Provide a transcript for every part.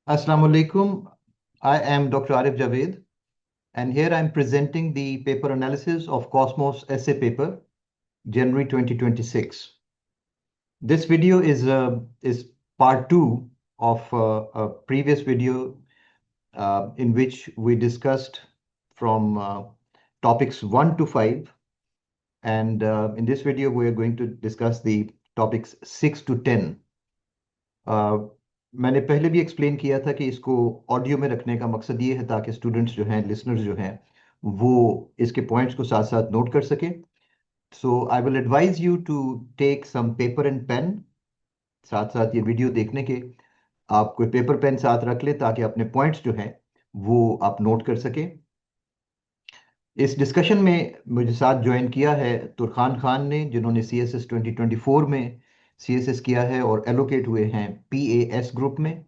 Assalamu alaikum. I am Dr. Arif Javed, and here I am presenting the paper analysis of Cosmos essay paper, January 2026. This video is part two of a previous video in which we discussed from topics 1 to 5, and in this video we are going to discuss the topics 6 to 10. मैंने पहले भी explain किया था कि इसको audio में रखने का मकसद ये है ताकि स्टूडेंट्स जो हैं लिसनर्स जो हैं वो इसके पॉइंट्स को साथ साथ नोट कर सकें। So I will advise you to take some paper and pen. साथ साथ ये वीडियो देखने के आप कोई पेपर पेन साथ रख ले ताकि अपने पॉइंट्स जो हैं वो आप नोट कर सकें। इस डिस्कशन में मुझे साथ ज्वाइन किया है तुरखान खान ने, जिन्होंने सी एस एस 2024 में सी एस एस किया है और एलोकेट हुए हैं पी ए एस ग्रुप में,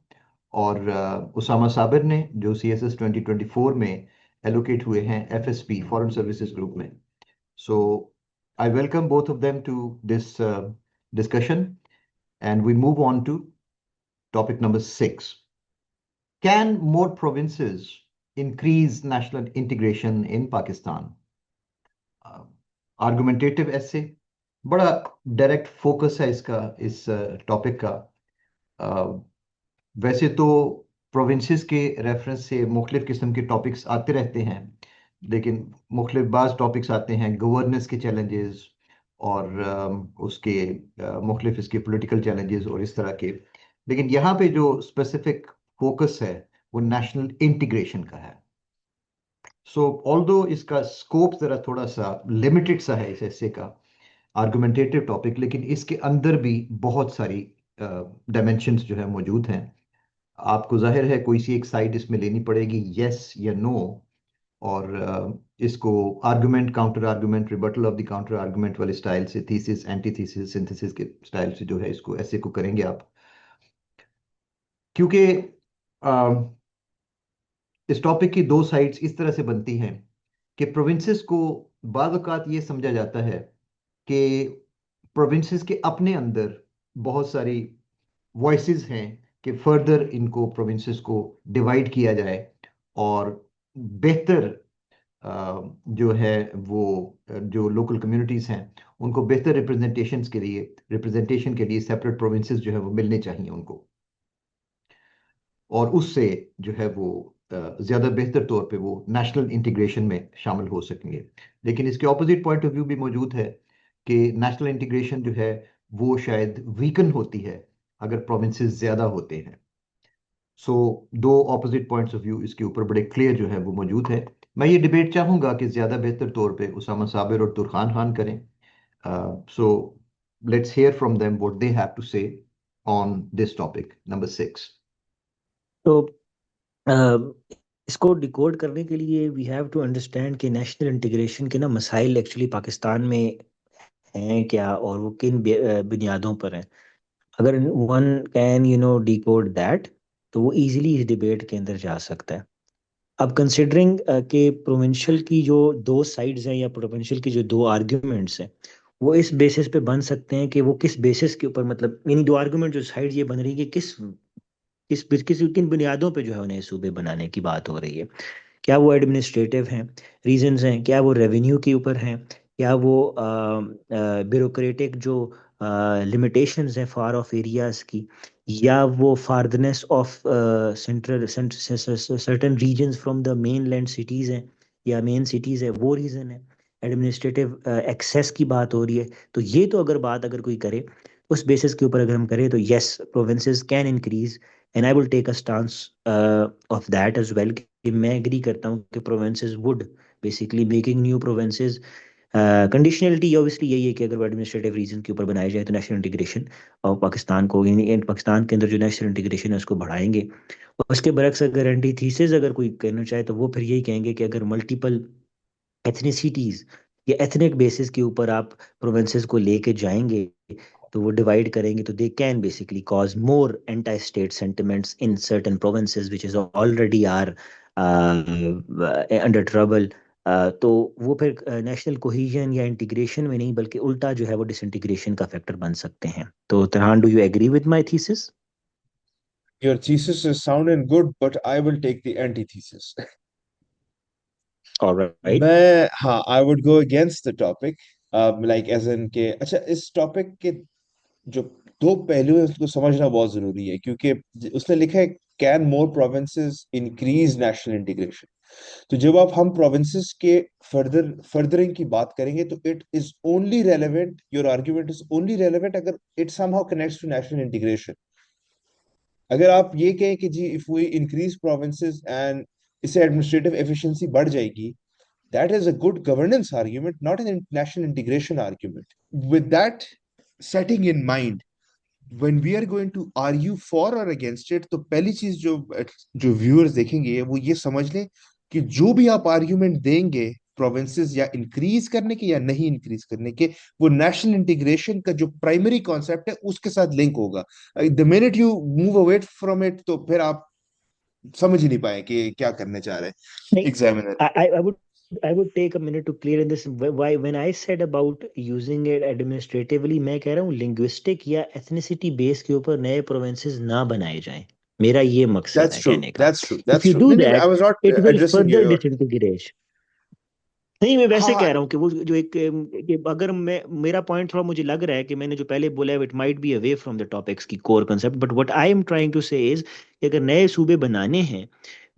और उसामा साबिर ने जो सी एस एस 2024 में एलोकेट हुए हैं F S P foreign services group में। So I welcome both of them to this discussion and we move on to topic number 6. Can more provinces increase national integration in Pakistan? Argumentative ऐसे बड़ा direct focus है इसका, इस topic का। वैसे तो provinces के रेफरेंस से मुख्तलिफ किस्म के टॉपिक्स आते रहते हैं, लेकिन मुख्तलिफ बाज़ टॉपिक्स आते हैं गवर्नेंस के चैलेंजेस और उसके मुख्तलिफ इसके पॉलिटिकल चैलेंजेस और इस तरह के। लेकिन यहाँ पे जो स्पेसिफिक फोकस है वो नेशनल इंटीग्रेशन का है। सो ऑल्दो इसका स्कोप ज़रा थोड़ा सा लिमिटेड सा है इस ऐसे का आर्गुमेंटेटिव टॉपिक, लेकिन इसके अंदर भी बहुत सारी डायमेंशंस जो है मौजूद हैं। आपको जाहिर है कोई सी एक साइड इसमें लेनी पड़ेगी, यस या नो, और इसको argument counter argument rebuttal of the counter argument वाले स्टाइल से, थीसिस एंटीथीसिस सिंथेसिस के स्टाइल से जो है इसको ऐसे को करेंगे आप। क्योंकि इस टॉपिक की दो साइड्स इस तरह से बनती हैं कि प्रोविंसेस को बाज़ औक़ात ये समझा जाता है कि प्रोविंसेस के अपने अंदर बहुत सारी वॉइसेस हैं कि फर्दर इनको प्रोविंसेस को डिवाइड किया जाए और बेहतर जो है वो जो लोकल कम्युनिटीज़ हैं उनको बेहतर रिप्रेजेंटेशन के लिए सेपरेट प्रोविंसेस जो है वो मिलने चाहिए उनको, और उससे जो है वो ज़्यादा बेहतर तौर पे वो नेशनल इंटीग्रेशन में शामिल हो सकेंगे। लेकिन इसके ऑपोजिट पॉइंट ऑफ व्यू भी मौजूद है कि नेशनल इंटीग्रेशन जो है वो शायद वीकन होती है अगर प्रोविंसेस ज़्यादा होते हैं। सो दो ऑपोजिट पॉइंट्स ऑफ व्यू इसके ऊपर बड़े क्लियर जो है वो मौजूद है। मैं ये डिबेट चाहूँगा कि ज़्यादा बेहतर तौर पे उसामा साबिर और तुरखान खान करें। So let's hear from them what they have to say on this topic number 6. तो इसको डिकोड करने के लिए वी हैव टू अंडरस्टैंड कि नेशनल इंटीग्रेशन के ना मसाइल एक्चुअली पाकिस्तान में हैं क्या और वो किन बुनियादों पर हैं। अगर वन कैन डिकोड दैट तो वो इजीली इस डिबेट के अंदर जा सकता है। अब कंसिडरिंग कि प्रोविंशियल की जो दो साइड्स हैं या प्रोविंशियल की जो दो आर्ग्यूमेंट्स हैं वो इस बेसिस पे बन सकते हैं कि वो किस बेसिस के ऊपर, मतलब यानी दो आर्ग्यूमेंट जो साइड ये बन रही है कि किस किन बुनियादों पे जो है उन्हें सूबे बनाने की बात हो रही है। क्या वो एडमिनिस्ट्रेटिव हैं रीजंस हैं, क्या वो रेवेन्यू के ऊपर हैं, क्या वो ब्यूरोक्रेटिक जो लिमिटेशंस हैं फार ऑफ एरियाज की, या वो fartherness of central certain regions from the mainland cities हैं या मेन सिटीज़ है, वो रीज़न है। एडमिनिस्ट्रेटिव एक्सेस की बात हो रही है। तो ये तो अगर कोई करे उस बेसिस के ऊपर अगर हम करें तो yes provinces can increase, and I will take a stance of that as well कि मैं एग्री करता हूँ कि provinces would basically making new provinces. Conditionality obviously यही है कि अगर वो एडमिनिस्ट्रेटिव रीजन के ऊपर बनाया जाए तो नेशनल इंटीग्रेशन और पाकिस्तान को, यानी पाकिस्तान के अंदर जो नेशनल इंटीग्रेशन है उसको बढ़ाएंगे। और उसके बरक्स अगर एंटी थीसिस अगर कोई करना चाहे तो वो फिर यही कहेंगे कि अगर मल्टीपल एथनिसिटीज या एथनिक बेसिस के ऊपर आप प्रोविंसेस को लेके जाएंगे तो वो डिवाइड करेंगे तो they can basically cause more anti state sentiments in certain provinces which is already are under trouble. तो वो फिर नेशनल कोहेजन या इंटीग्रेशन में नहीं बल्कि उल्टा जो है वो डिसइंटीग्रेशन का फैक्टर बन सकते हैं। तो Tarhan, do you agree with my thesis? your thesis is sound and good, but I will take the antithesis. All right. मैं हाँ, I would go against the topic, like as in के अच्छा इस टॉपिक के जो दो पहलू है उसको समझना बहुत जरूरी है, क्योंकि उसने लिखा है can more provinces increase national integration. तो जब आप हम प्रोविंसेस के फर्दरिंग की बात करेंगे तो it is only relevant, your argument is only relevant अगर it somehow connects to national integration. अगर आप ये कहें कि जी if we increase provinces and इससे एडमिनिस्ट्रेटिव एफिशिएंसी बढ़ जाएगी, that is a good governance argument, not an national integration argument. With that setting in mind, when we are going to argue for or against it, तो पहली चीज जो जो viewers देखेंगे वो ये समझ लें कि जो भी आप आर्ग्यूमेंट देंगे प्रोविंसेस या इंक्रीज करने के या नहीं इंक्रीज करने के, वो नेशनल इंटीग्रेशन का जो प्राइमरी कॉन्सेप्ट है उसके साथ लिंक होगा। The minute you move away from it तो फिर आप समझ ही नहीं पाए कि क्या करने चाह रहे हैं नहीं, examiner. I would take a minute to clear in this. Why, when I said about using it administratively, मैं कह रहा हूँ linguistic या ethnicity base के ऊपर नए provinces ना बनाए जाएं। मेरा ये मकसद That's है true. कहने का। That's true. If That's you true. do नहीं नहीं, I that, was not it will addressing further your. disintegrate. नहीं, मैं वैसे हाँ कह रहा हूँ कि वो जो एक कि अगर मैं मेरा पॉइंट थोड़ा मुझे लग रहा है कि मैंने जो पहले बोला है it might be away from the topics की core concept, but what I am trying to say is कि अगर नए सूबे बनाने हैं,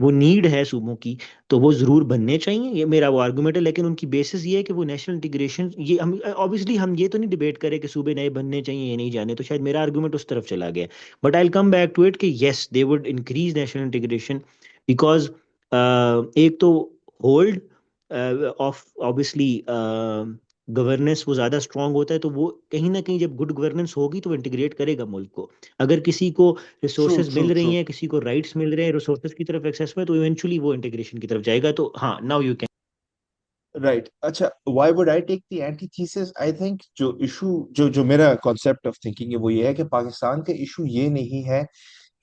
वो नीड है सूबों की, तो वो जरूर बनने चाहिए, ये मेरा वो आर्गुमेंट है। लेकिन उनकी बेसिस ये है कि वो नेशनल इंटीग्रेशन, ये हम ऑब्वियसली हम ये तो नहीं डिबेट करें कि सूबे नए बनने चाहिए या नहीं जाने, तो शायद मेरा आर्गुमेंट उस तरफ चला गया। But I will come back to it कि yes they would increase national integration because एक तो होल्ड ऑफ ऑब्वियसली गवर्नेंस वो ज़्यादा स्ट्रांग होता है, तो वो कहीं ना कहीं जब गुड गवर्नेंस होगी तो इंटीग्रेट करेगा मुल्क को। अगर किसी को True, रिसोर्सेज true, मिल रही true. हैं, किसी को राइट्स मिल रहे हैं रिसोर्सेज की तरफ एक्सेस में, तो इवेंचुअली वो इंटीग्रेशन की तरफ जाएगा। तो हाँ, नाउ यू कैन। Right. अच्छा, why would I take the antithesis? I think जो इशू जो मेरा concept of thinking है वो ये है कि पाकिस्तान का इशू ये नहीं है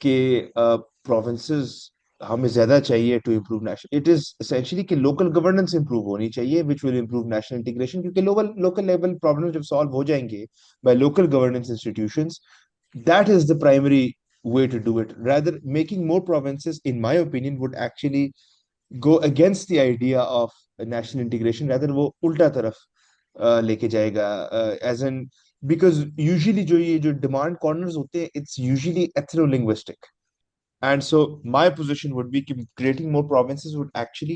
कि प्रोविंसेस हमें ज्यादा चाहिए to improve national, it is essentially कि लोकल गवर्नेंस इंप्रूव होनी चाहिए which will improve national integration, क्योंकि लोकल लोकल लेवल प्रॉब्लम जब सॉल्व हो जाएंगे by local governance institutions, that is the primary way to do it. Rather, making more provinces, in my opinion, would actually go against the idea of national integration. Rather, वो उल्टा तरफ लेके जाएगा, as in because usually जो ये जो demand corners होते हैं, it's usually ethno-linguistic. And so my position would be creating more provinces would actually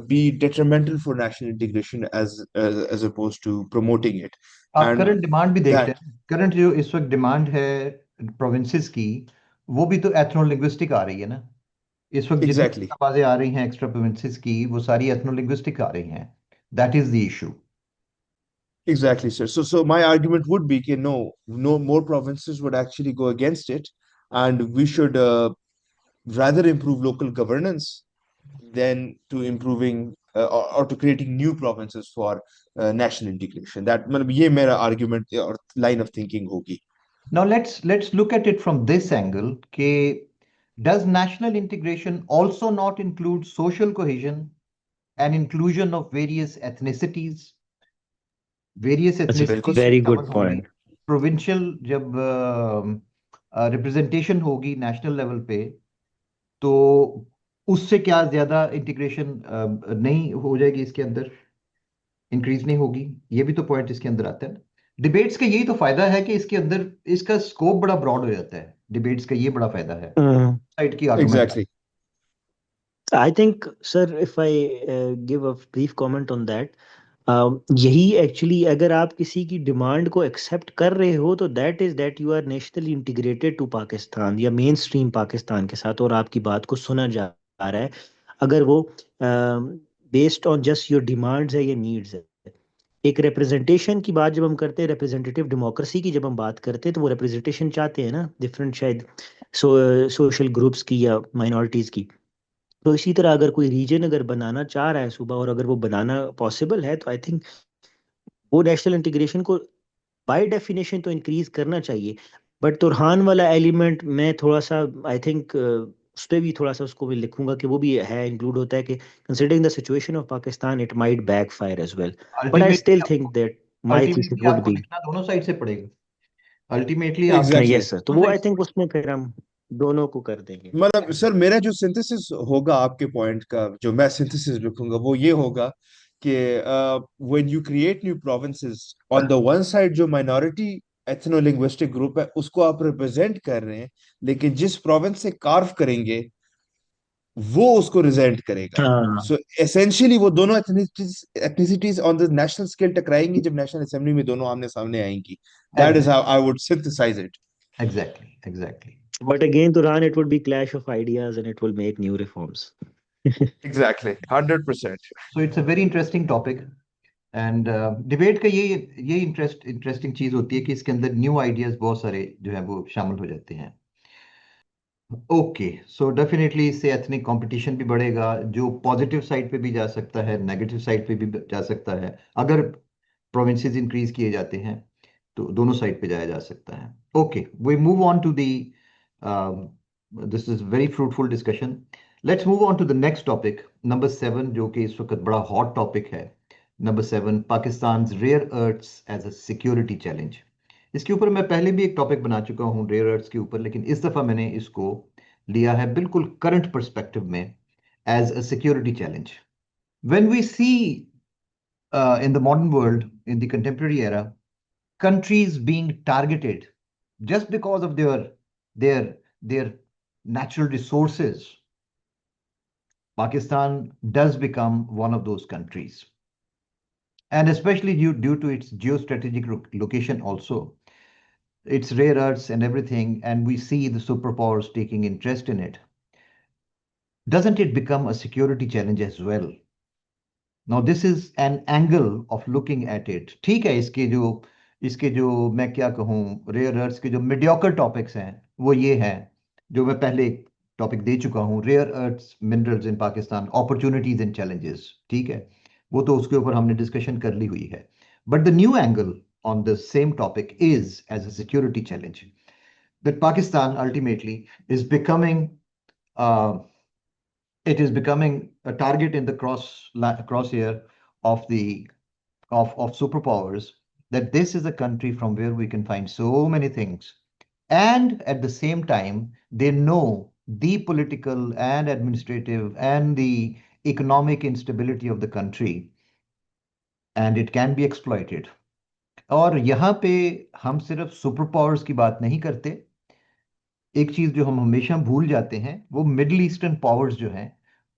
be detrimental for national integration as opposed to promoting it. आप And करंट डिमांड भी देखते that, हैं, current जो इस वक्त demand है प्रोविंसेस की, वो भी तो एथनो लिंग्विस्टिक आ रही है ना। इस वक्त जितनी भी exactly. आवाजें आ रही हैं एक्स्ट्रा प्रोविंसेस की, वो सारी एथनो लिंग्विस्टिक आ रही हैं। That is the issue. Exactly, sir. So my argument would be that no more provinces would actually go against it, and we should rather improve local governance than to improving or to creating new provinces for national integration. That मतलब ये मेरा argument or line of thinking होगी. Now let's look at it from this angle. K, does national integration also not include social cohesion and inclusion of various ethnicities? Various अच्छा, ethnicities बिल्कुल very cover good होंगी। Point. Provincial जब representation होगी national level पे, तो उससे क्या ज्यादा इंटीग्रेशन नहीं हो जाएगी इसके अंदर, इंक्रीज नहीं होगी? ये भी तो पॉइंट इसके अंदर आता है ना। डिबेट्स का यही तो फायदा है कि इसके अंदर इसका स्कोप बड़ा ब्रॉड हो जाता है। डिबेट्स का ये बड़ा फायदा है साइड की argument. exactly. I think sir if I give a brief comment on that, यही एक्चुअली अगर आप किसी की डिमांड को एक्सेप्ट कर रहे हो तो that is that you are nationally integrated to Pakistan या मेन स्ट्रीम पाकिस्तान के साथ, और आपकी बात को सुना जा रहा है। अगर वो based on just your demands है या नीड्स है। एक रिप्रेजेंटेशन की बात जब हम करते हैं, रिप्रेजेंटेटिव डेमोक्रेसी की जब हम बात करते हैं, तो वो रिप्रेजेंटेशन चाहते हैं ना डिफरेंट शायद सोशल ग्रुप्स की या माइनॉरिटीज की। तो इसी तरह अगर कोई रीजन अगर बनाना चाह रहा है सूबा, और अगर वो बनाना पॉसिबल है, तो आई थिंक वो नेशनल इंटीग्रेशन को बाय डेफिनेशन तो इंक्रीज करना चाहिए। बट तुरहान वाला एलिमेंट मैं थोड़ा सा आई थिंक उस पर भी थोड़ा सा उसको भी लिखूंगा कि वो भी है इंक्लूड होता है कि considering the situation of Pakistan it might backfire as well. But I ultimately still think आपको that my thesis ultimately would आपको बी। लिखना दोनों साइड से पड़ेगा। अल्टीमेटली आप Exactly. यस सर, तो दोनों वो साइड आई से थिंक उसमें फिर हम दोनों को कर देंगे। मतलब सर, मेरा जो सिंथेसिस होगा आपके पॉइंट का, जो मैं सिंथेसिस लिखूंगा वो ये होगा कि when you create new provinces, on the one side जो माइनॉरिटी एथनो लिंग्विस्टिक ग्रुप है उसको आप रिप्रेजेंट कर रहे हैं, लेकिन जिस प्रोविंस से कार्व करेंगे वो उसको रिजेंट करेगा। हाँ सो एसेंशियली वो दोनों ethnicities on the national scale टकराएंगी जब नेशनल असेंबली में दोनों आमने सामने आएंगी। That is how I would synthesize it. Exactly, exactly. but again Turan, it would be clash of ideas and it will make new reforms. Exactly, 100%। So it's a very interesting topic. And debate का ये interesting चीज होती है कि इसके अंदर new ideas बहुत सारे जो है वो शामिल हो जाते हैं। ओके, सो डेफिनेटली इससे एथनिक कंपटीशन भी बढ़ेगा, जो पॉजिटिव साइड पे भी जा सकता है, नेगेटिव साइड पे भी जा सकता है। अगर प्रोविंसेस इंक्रीज किए जाते हैं तो दोनों साइड पे जाया जा सकता है। Okay, we move on to the, this is very fruitful discussion. Let's move on to the next topic, number 7, जो कि इस वक्त बड़ा हॉट टॉपिक है। Number 7, Pakistan rare earths as a security challenge. इसके ऊपर मैं पहले भी एक टॉपिक बना चुका हूँ रेयर अर्थ्स के ऊपर, लेकिन इस दफा मैंने इसको लिया है बिल्कुल करंट पर्सपेक्टिव में, as a security challenge. When we see in the modern world, in the contemporary era, countries being targeted just because of their their natural resources, Pakistan does become one of those countries, and especially due to its geostrategic location also, its rare earths and everything, and we see the superpowers taking interest in it. Doesn't it become a security challenge as well? Now this is an angle of looking at it. ठीक है, इसके जो मैं क्या कहूँ, rare earth's के जो mediocre topics हैं वो ये हैं, जो मैं पहले टॉपिक दे चुका हूँ, rare earths minerals in Pakistan, opportunities and challenges. ठीक है, वो तो उसके ऊपर हमने डिस्कशन कर ली हुई है। But the new angle on the same topic is as a security challenge, that Pakistan ultimately is becoming uh, it is becoming a target in the crosshair of the of superpowers, that this is a country from where we can find so many things, and at the same time they know the political and administrative and the economic instability of the country, and it can be exploited. और यहाँ पे हम सिर्फ super powers की बात नहीं करते, एक चीज जो हम हमेशा भूल जाते हैं, वो मिडिल ईस्टर्न पावर्स जो हैं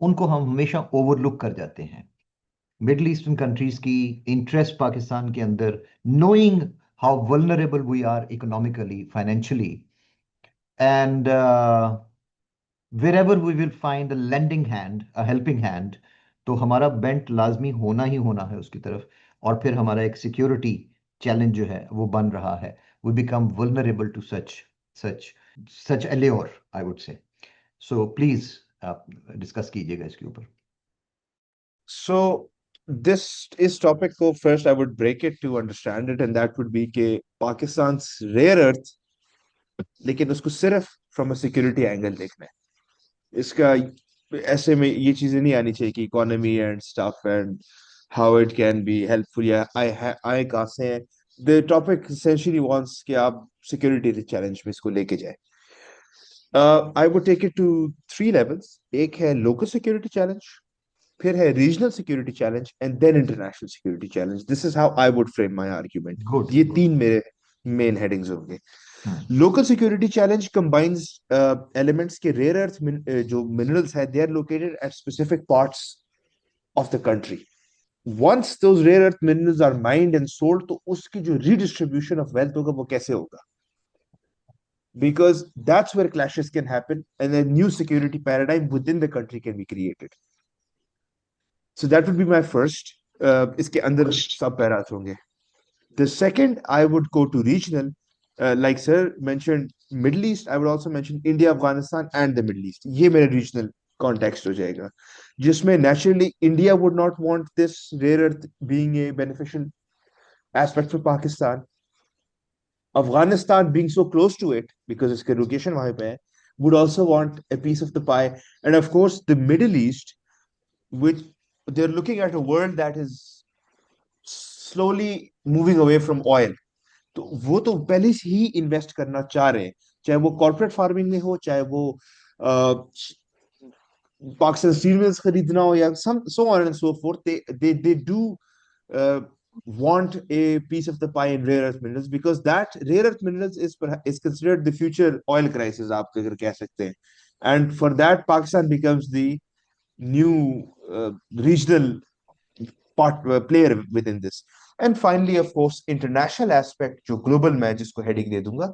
उनको हम हमेशा ओवरलुक कर जाते हैं। मिडिल ईस्टर्न कंट्रीज की इंटरेस्ट पाकिस्तान के अंदर, knowing how vulnerable we are economically, financially, and wherever we will find a lending hand, a helping hand, तो हमारा बेंट लाजमी होना ही होना है उसकी तरफ, और फिर हमारा एक सिक्योरिटी चैलेंज जो है वो बन रहा है। we become vulnerable to such such allure, I would say. So please आप डिस्कस कीजिएगा इसके ऊपर। So this is topic को first I would break it to understand it, and that would be कि Pakistan's rare earth, लेकिन उसको सिर्फ from a security angle देखना है। इसका ऐसे में ये चीजें नहीं आनी चाहिए कि economy and stuff and how it can be helpful या आई कहाँ से है। द टॉपिक एसेंशियली वांट्स कि आप सिक्योरिटी चैलेंज में इसको लेके जाए। I would take it to 3 levels. एक है लोकल सिक्योरिटी चैलेंज, फिर है regional security challenge, and then international security challenge. This is how I would frame my argument. Good ये गुड। 3 मेरे मेन हेडिंग्स होंगे। Local security challenge combines elements के rare earth जो minerals है, they are located at specific parts of the country. Once those rare earth minerals are mined and sold, तो उसकी जो redistribution of wealth होगा वो कैसे होगा? Because that's where clashes can happen and a new security paradigm within the country can be created. So that would be my first. इसके अंदर सब पैरास होंगे। The second, I would go to regional. Like sir mentioned, Middle East, I would also mention India, Afghanistan, and the Middle East. ये मेरा regional context हो जाएगा, जिसमें naturally India would not want this rare earth being a beneficial aspect for Pakistan. Afghanistan being so close to it because इसके location वहाँ पे है, would also want a piece of the pie. And of course, the Middle East, which they're looking at a world that is slowly moving away from oil. तो वो तो पहले से ही invest करना चाह रहे हैं। चाहे वो कॉर्पोरेट फार्मिंग में हो, चाहे वो पाकिस्तान स्टील मिल्स खरीदना हो, या some so on and so forth, they do uh, want a piece of the pie in rare earth minerals, because that rare earth minerals is considered the future oil crisis, आप अगर कह सकते हैं. And for that, Pakistan becomes the new regional player within this. And finally, of course, international aspect, जो global मैं जिसको heading दे दूंगा,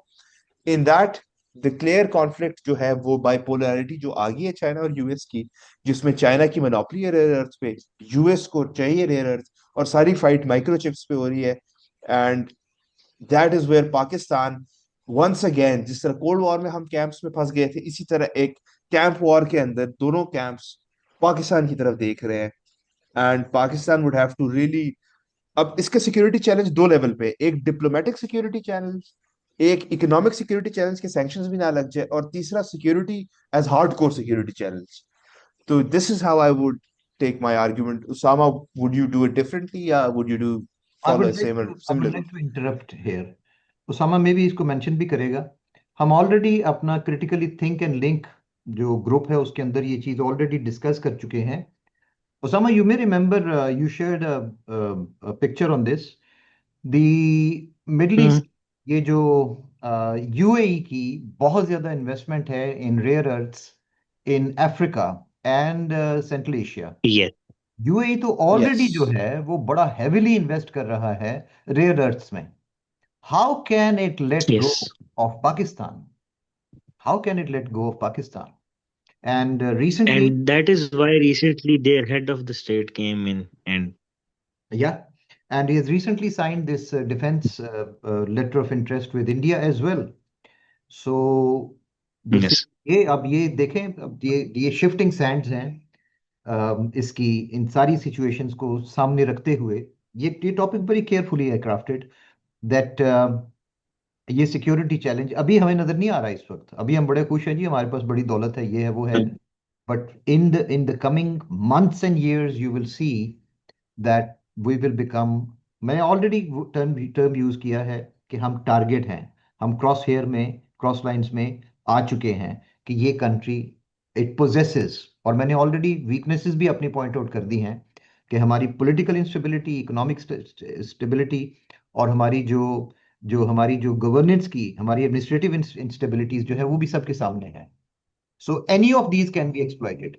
in that the clear conflict जो है वो बाइपोलैरिटी जो आ गई है चाइना और यूएस की, जिसमें चाइना की मोनोपोली है रेयर अर्थ पे, यूएस को चाहिए रेयर अर्थ, और सारी फाइट माइक्रोचिप्स पे हो रही है. And that is where Pakistan once again, जिस तरह कोल्ड वॉर में हम कैंप्स में फंस गए थे, इसी तरह एक कैंप वॉर के अंदर दोनों कैंप्स पाकिस्तान की तरफ देख रहे हैं. And Pakistan would have to really, अब इसके सिक्योरिटी चैलेंज दो लेवल पे, एक डिप्लोमेटिक सिक्योरिटी चैलेंज, एक इकोनॉमिक सिक्योरिटी चैलेंज के सैंक्शंस भी ना लग जाए, और तीसरा security as hardcore security challenge. तो this is how I would take my argument. Usama, would you do it differently, या would you do I follow would like same to I would similar like route? to interrupt here. Usama में भी इसको mention भी करेगा. हम already अपना critically think and link जो group है उसके अंदर ये चीज ऑलरेडी डिस्कस कर चुके हैं. Osama, you may remember you shared a picture on this. The Middle hmm. East, ये जो यूएई की बहुत ज्यादा इन्वेस्टमेंट है in rare earths in Africa and central Asia. Yes. UAE तो ऑलरेडी जो यस. है वो बड़ा हेविली इन्वेस्ट कर रहा है रेयर अर्थ्स में. How can it let go Yes. Of Pakistan? How can it let go of Pakistan? And recently, And that is why recently their head of the state came in and yeah, and he has recently signed this defense letter of interest with India as well. So the yes. ये अब ये देखें, अब ये shifting Sands हैं. इसकी इन सारी situations को सामने रखते हुए ये टॉपिक बड़ी केयरफुली है क्राफ्टेड, दैट ये सिक्योरिटी चैलेंज अभी हमें नजर नहीं आ रहा है इस वक्त. अभी हम बड़े खुश हैं जी, हमारे पास बड़ी दौलत है, ये है वो है. But in the coming months and years you will see that we will become, मैंने ऑलरेडी टर्म यूज किया है कि हम टारगेट हैं. हम क्रॉस हेयर में, क्रॉस लाइंस में आ चुके हैं कि ये कंट्री इट पोजेसेस, और मैंने ऑलरेडी वीकनेसेस भी अपनी पॉइंट आउट कर दी हैं कि हमारी पॉलिटिकल इंस्टेबिलिटी, इकोनॉमिक स्टेबिलिटी, और हमारी जो गवर्नेंस की, हमारी एडमिनिस्ट्रेटिव इंस्टेबिलिटीज जो है वो भी सबके सामने है. So any of these can be exploited.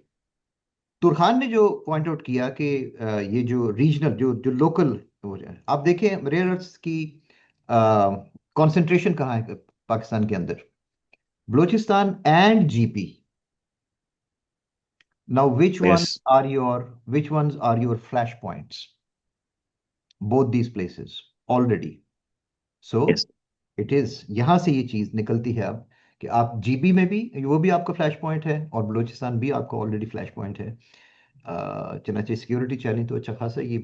Turkhan ने जो पॉइंट आउट किया कि ये जो रीजनल, जो लोकल हो जाए, आप देखें रेयर अर्थ्स की कंसंट्रेशन कहाँ है पाकिस्तान के अंदर? Balochistan and GP. Now Yes. which ones are your flash points? Both these places already. So Yes. It is, यहां से ये चीज निकलती है अब कि आप जीबी में भी, वो भी आपका फ्लैश पॉइंट है, और बलूचिस्तान भी आपका ऑलरेडी फ्लैश पॉइंट है. चनाचे सिक्योरिटी चैलेंज तो अच्छा खासा ये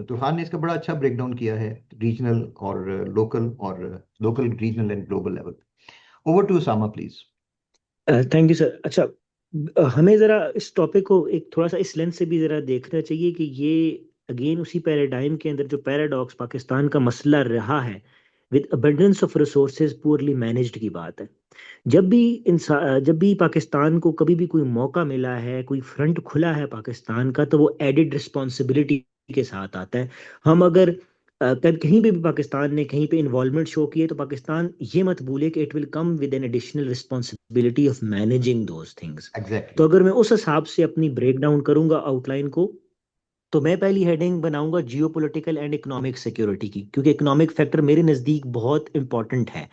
तुरहान ने इसका बड़ा अच्छा ब्रेक डाउन किया है, रीजनल और local regional and global level. Over to सामा प्लीज. Thank you sir. अच्छा, हमें जरा इस टॉपिक को एक थोड़ा सा इस लेंस से भी जरा देखना चाहिए कि ये अगेन उसी पैराडाइम के अंदर जो पैराडॉक्स पाकिस्तान का मसला रहा है with abundance of resources poorly managed की बात है. जब भी पाकिस्तान को कभी भी कोई मौका मिला है, कोई फ्रंट खुला है पाकिस्तान का, तो वो एडिड रिस्पॉन्सिबिलिटी के साथ आता है. हम अगर कहीं पे भी पाकिस्तान ने कहीं पे इन्वॉल्वमेंट शो की है, तो पाकिस्तान ये मत भूले कि it will come with an additional responsibility of managing those things. तो एग्जैक्टली. अगर मैं उस हिसाब से अपनी ब्रेक डाउन करूंगा आउटलाइन को, तो मैं पहली हेडिंग बनाऊंगा जियोपॉलिटिकल एंड इकोनॉमिक सिक्योरिटी की, क्योंकि इकोनॉमिक फैक्टर मेरे नज़दीक बहुत इंपॉर्टेंट है.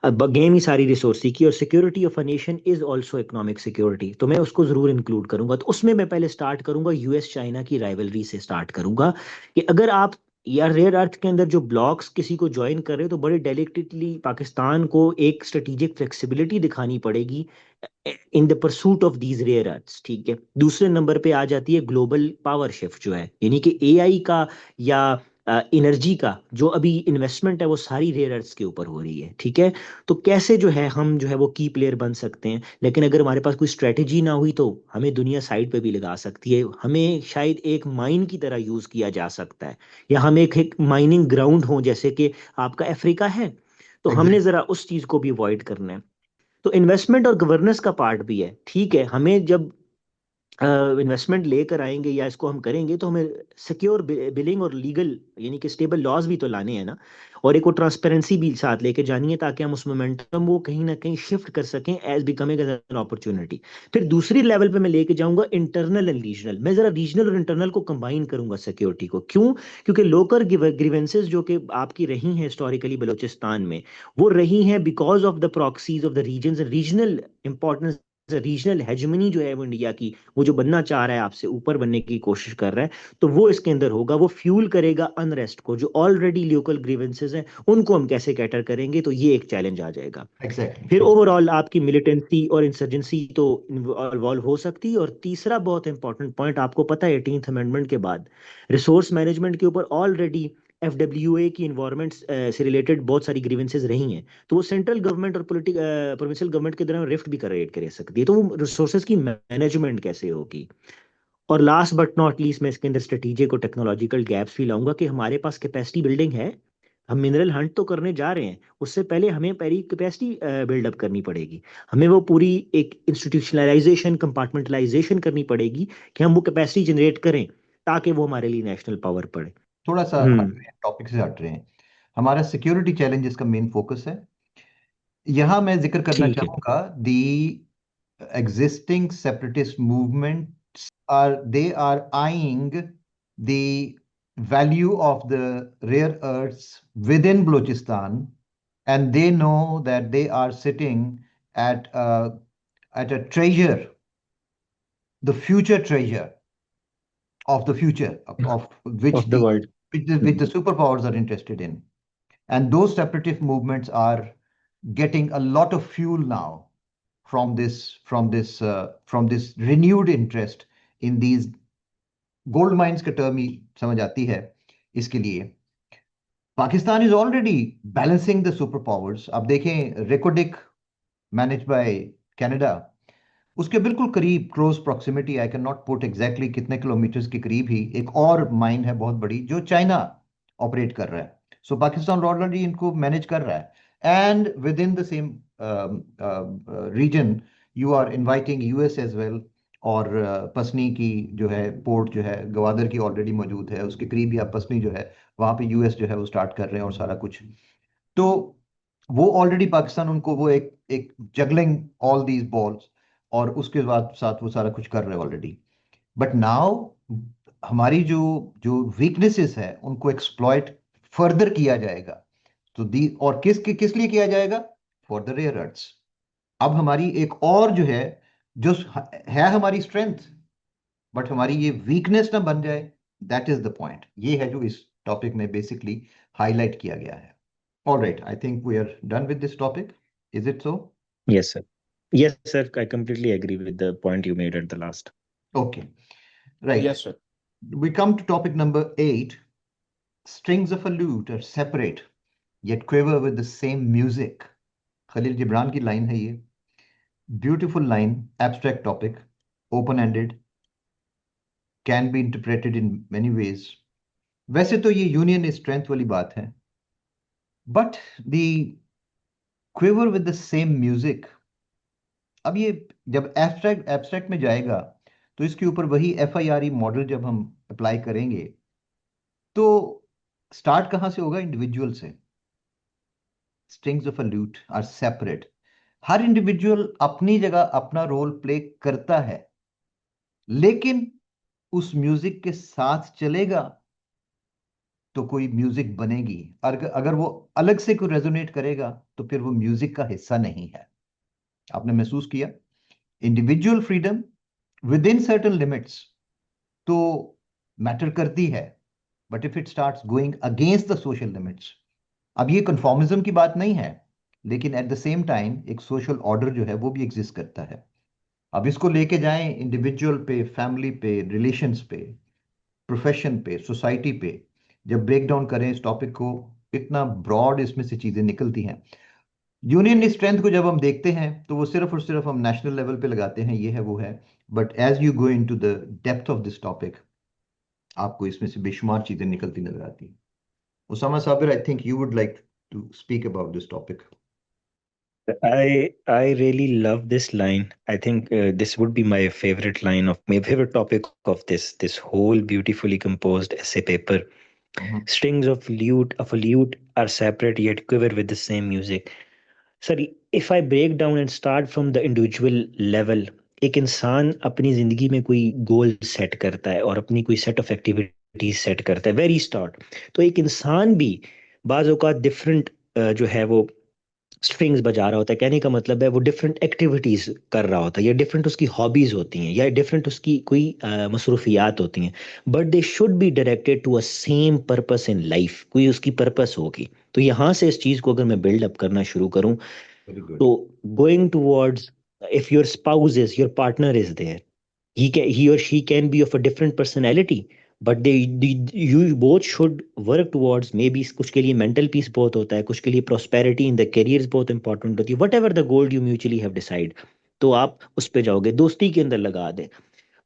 अब गेम ही सारी रिसोर्स की, और security of a nation is also economic security, तो मैं उसको जरूर इंक्लूड करूंगा. तो उसमें मैं पहले स्टार्ट करूंगा यूएस चाइना की राइवलरी से स्टार्ट करूंगा कि अगर आप या रेयर अर्थ के अंदर जो ब्लॉक्स किसी को ज्वाइन कर रहे हो, तो बड़े डेलिकेटली पाकिस्तान को एक स्ट्रेटेजिक फ्लेक्सिबिलिटी दिखानी पड़ेगी in the pursuit of these rare earths. ठीक है. दूसरे नंबर पे आ जाती है ग्लोबल पावर शिफ्ट जो है, यानी कि एआई का या एनर्जी का जो अभी इन्वेस्टमेंट है वो सारी रेयर अर्थ्स के ऊपर हो रही है. ठीक है. तो कैसे जो है हम जो है वो की प्लेयर बन सकते हैं, लेकिन अगर हमारे पास कोई स्ट्रेटेजी ना हुई तो हमें दुनिया साइड पे भी लगा सकती है. हमें शायद एक माइन की तरह यूज किया जा सकता है, या हम एक माइनिंग ग्राउंड हो, जैसे कि आपका अफ्रीका है, तो हमने एग्जैक्टली. जरा उस चीज को भी अवॉइड करना है. तो इन्वेस्टमेंट और गवर्नेंस का पार्ट भी है, ठीक है। हमें जब इन्वेस्टमेंट लेकर आएंगे या इसको हम करेंगे तो हमें सिक्योर बिलिंग और लीगल यानी कि स्टेबल लॉज भी तो लाने हैं ना, और एक वो ट्रांसपेरेंसी भी साथ लेके जानी है, ताकि हम उस मोमेंटम वो कहीं ना कहीं शिफ्ट कर सकें as becoming as an opportunity. फिर दूसरी लेवल पे मैं लेके जाऊंगा इंटरनल एंड रीजनल। मैं जरा रीजनल और इंटरनल को कंबाइन करूंगा सिक्योरिटी को। क्यों? क्योंकि लोकल ग्रीवेंसेस जो कि आपकी रही हैं हिस्टोरिकली बलूचिस्तान में, वो रही हैं because of the proxies of the region. Regional importance, regional hegemony जो है वो इंडिया की, वो जो बनना चाह रहा है, आपसे ऊपर बनने की कोशिश कर रहा है, तो वो इसके अंदर होगा। वो फ्यूल करेगा अनरेस्ट को। जो ऑलरेडी लोकल ग्रीवेंसेस हैं उनको हम कैसे कैटर करेंगे, तो ये एक चैलेंज आ जाएगा। एग्जैक्टली। फिर ओवरऑल आपकी मिलिटेंसी और इंसर्जेंसी तो इन्वॉल्व हो सकती है। और तीसरा बहुत इंपॉर्टेंट पॉइंट, आपको पता है 18th अमेंडमेंट के बाद रिसोर्स मैनेजमेंट के ऊपर ऑलरेडी एफडब्ल्यूए की इन्वायरमेंट से रिलेटेड बहुत सारी ग्रीवेंसेज रही हैं, तो वो सेंट्रल गवर्नमेंट और प्रोविंशियल गवर्नमेंट के दरमियान रिफ्ट भी क्रिएट कर सकती है। तो वो रिसोर्सेज की मैनेजमेंट कैसे होगी। और लास्ट बट नॉट लीस्ट, मैं इसके अंदर स्ट्रेटेजिक और टेक्नोलॉजिकल गैप्स भी लाऊंगा कि हमारे पास कैपेसिटी बिल्डिंग है, हम मिनरल हंट तो करने जा रहे हैं, उससे पहले हमें पहली कैपेसिटी बिल्डअप करनी पड़ेगी। हमें वो पूरी एक इंस्टीट्यूशनलाइजेशन, कंपार्टमेंटलाइजेशन करनी पड़ेगी कि हम वो कैपेसिटी जनरेट करें, ताकि वो हमारे लिए नेशनल पावर पड़े। थोड़ा सा हट हम्म। रहे हैं, टॉपिक से हट रहे हैं। हमारा सिक्योरिटी चैलेंजेस का मेन फोकस है। यहाँ मैं जिक्र करना ठीक है। चाहूंगा दी existing separatist movements are eyeing the value of the rare earths within Balochistan, and they know that they are sitting at a treasure, the future treasure of the future of which of the world. which the superpowers are interested in. And those separatist movements are getting a lot of fuel now from this renewed interest in these gold mines का term ही समझ आती है इसके लिए। Pakistan is already balancing the super powers. आप देखें Reko Diq manage by Canada, उसके बिल्कुल करीब close proximity, I can not put exactly कितने किलोमीटर्स के करीब ही एक और माइन है बहुत बड़ी जो चाइना ऑपरेट कर रहा है। सो पाकिस्तान ऑलरेडी इनको मैनेज कर रहा है, and within the same region you are inviting US as well. और पसनी की जो है पोर्ट जो है गवादर की ऑलरेडी मौजूद है, उसके करीब ही आप पसनी जो है वहां पे यूएस जो है वो स्टार्ट कर रहे हैं और सारा कुछ। तो वो ऑलरेडी पाकिस्तान उनको वो एक एक जगलिंग ऑल दीज बॉल्स, और उसके बाद साथ वो सारा कुछ कर रहे हैं ऑलरेडी। बट नाउ हमारी जो जो वीकनेसेस है उनको एक्सप्लॉइट फर्दर किया जाएगा। तो दी और किस लिए किया जाएगा? For the rare earths. अब हमारी एक और जो है, जो है हमारी स्ट्रेंथ, बट हमारी ये वीकनेस ना बन जाए, दैट इज द पॉइंट। ये है जो इस टॉपिक में बेसिकली हाईलाइट किया गया है। All right, I think we are done with this topic. Is it so? Yes sir. Yes sir, I completely agree with the point you made at the last. Okay, right. Yes, sir. We come to topic number 8. Strings of a lute are separate, yet quiver with the same music. Khalil Gibran की line है ये। Beautiful line, abstract topic, open-ended, can be interpreted in many ways. वैसे तो ये union strength वाली बात है, but the quiver with the same music, अब ये जब एब्स्ट्रैक्ट एब्स्ट्रैक्ट में जाएगा तो इसके ऊपर वही FIRE मॉडल जब हम अप्लाई करेंगे तो स्टार्ट कहाँ से होगा? इंडिविजुअल से। Strings of a lute are separate. Her individual अपनी जगह अपना रोल प्ले करता है, लेकिन उस म्यूजिक के साथ चलेगा तो कोई म्यूजिक बनेगी। अगर वो अलग से कोई रेजोनेट करेगा तो फिर वो म्यूजिक का हिस्सा नहीं है। आपने महसूस किया? Individual freedom with in certain limits तो मैटर करती है, but if it starts going against the social limits, अब ये कंफॉर्मिज्म की बात नहीं है, लेकिन एट द सेम टाइम एक सोशल ऑर्डर जो है वो भी एग्जिस्ट करता है। अब इसको लेके जाएं इंडिविजुअल पे, फैमिली पे, रिलेशंस पे, प्रोफेशन पे, सोसाइटी पे, जब ब्रेक डाउन करें इस टॉपिक को, इतना ब्रॉड इसमें से चीजें निकलती हैं। यूनियन स्ट्रेंथ को जब हम देखते हैं तो वो सिर्फ और सिर्फ हम नेशनल लेवल पे लगाते हैं, ये है वो है। But as you go into the depth of this topic, आपको इसमें से बेशुमार चीजें निकलती नजर आती हैं। Usama Sabir, I think you would like to speak about this topic. I really love this line. I think this would be my favorite line of my favorite topic of this whole beautifully composed essay paper. Mhm. Strings of a lute are separate yet quiver with the same music. Sorry, if I break down and start from the individual level, एक इंसान अपनी जिंदगी में कोई goal set करता है और अपनी कोई सेट ऑफ एक्टिविटीज सेट करता है वेरी स्टार्ट। तो एक इंसान भी बाज औकात डिफरेंट जो है वो स्ट्रिंग्स बजा रहा होता है। कहने का मतलब है वो डिफरेंट एक्टिविटीज कर रहा होता है या डिफरेंट उसकी हॉबीज होती हैं या डिफरेंट उसकी कोई मसरूफियात होती हैं। But they should be directed to a same purpose in life, कोई उसकी पर्पस होगी। तो यहाँ से इस चीज को अगर मैं बिल्ड अप करना शुरू करूँ Very good. तो going towards, if your spouse is your partner is there, he or she can be of a different personality, but you both should work towards, maybe कुछ के लिए mental peace बहुत होता है, कुछ के लिए prosperity in the careers बहुत important होती है, whatever the goal you mutually have decide, तो आप उस पे जाओगे। दोस्ती के अंदर लगा दे,